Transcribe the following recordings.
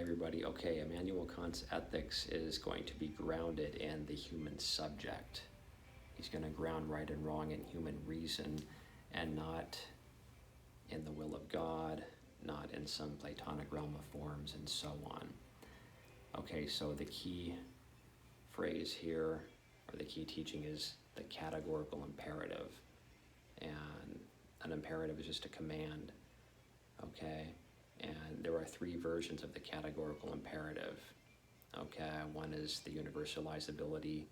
everybody. Okay, Immanuel Kant's ethics is going to be grounded in the human subject. He's going to ground right and wrong in human reason and not in the will of God, not in some Platonic realm of forms, and so on. Okay, so the key phrase here, or the key teaching, is the categorical imperative. And an imperative is just a command, okay? And there are three versions of the categorical imperative, okay? One is the universalizability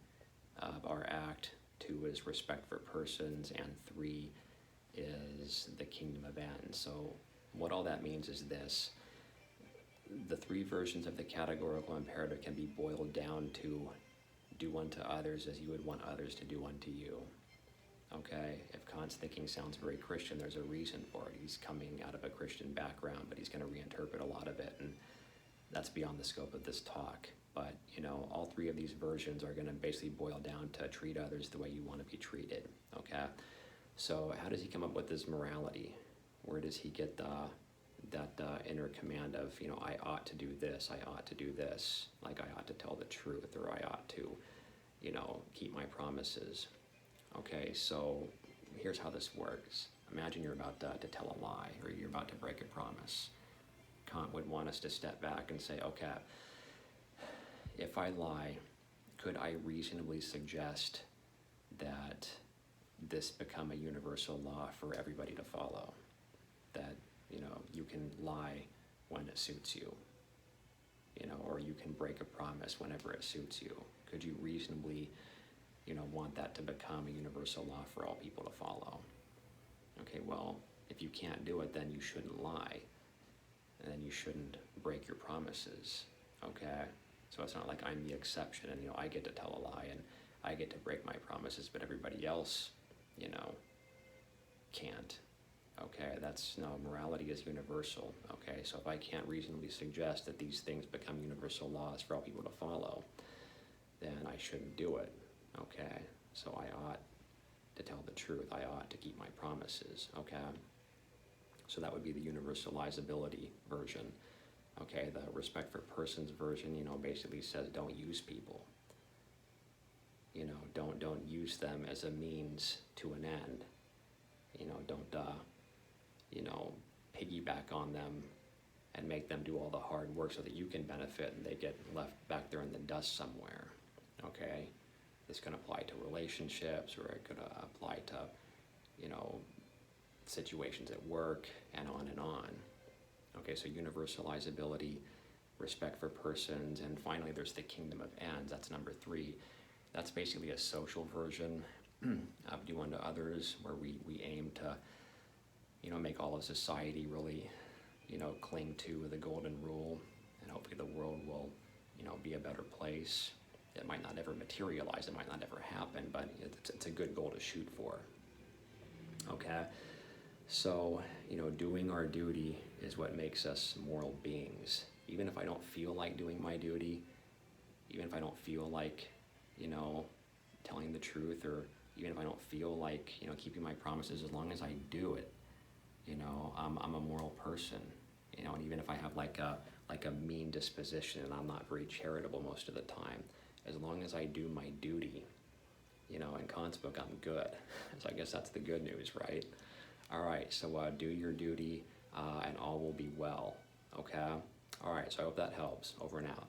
of our act, two is respect for persons, and three is the kingdom of ends. So what all that means is this: the three versions of the categorical imperative can be boiled down to do unto others as you would want others to do unto you. Okay, if Kant's thinking sounds very Christian, there's a reason for it. He's coming out of a Christian background, but he's going to reinterpret a lot of it, and that's beyond the scope of this talk. But, you know, all three of these versions are going to basically boil down to treat others the way you want to be treated, okay? So how does he come up with this morality? Where does he get that inner command of, you know, I ought to do this, I ought to do this, like I ought to tell the truth, or I ought to, you know, keep my promises? Okay, so here's how this works. Imagine you're about to tell a lie, or you're about to break a promise. Kant would want us to step back and say, okay, if I lie, could I reasonably suggest that this become a universal law for everybody to follow? That, you know, you can lie when it suits you, you know, or you can break a promise whenever it suits you. Could you reasonably, you know, want that to become a universal law for all people to follow? Okay, well, if you can't do it, then you shouldn't lie, and then you shouldn't break your promises, okay? So it's not like I'm the exception and, you know, I get to tell a lie and I get to break my promises, but everybody else, you know, can't. Okay, that's, no, morality is universal. Okay, so if I can't reasonably suggest that these things become universal laws for all people to follow, then I shouldn't do it. Okay, so I ought to tell the truth. I ought to keep my promises. Okay, so that would be the universalizability version. Okay, the respect for persons version, you know, basically says don't use people. You know, don't use them as a means to an end. You know, don't you know, piggyback on them and make them do all the hard work so that you can benefit and they get left back there in the dust somewhere. Okay, this can apply to relationships, or it could apply to, you know, situations at work, and on and on. Okay, so universalizability, respect for persons, and finally there's the kingdom of ends. That's number three. That's basically a social version of do unto others, where we aim to, you know, make all of society really, you know, cling to the golden rule, and hopefully the world will, you know, be a better place. It might not ever materialize, it might not ever happen, but it's a good goal to shoot for. Okay, so, you know, doing our duty is what makes us moral beings. Even if I don't feel like doing my duty, even if I don't feel like, you know, telling the truth, or even if I don't feel like, you know, keeping my promises, as long as I do it, you know, I'm a moral person. You know, and even if I have like a mean disposition and I'm not very charitable most of the time, as long as I do my duty, you know, in Kant's book, I'm good. So I guess that's the good news, right? All right, so do your duty and all will be well, okay? All right, so I hope that helps. Over and out.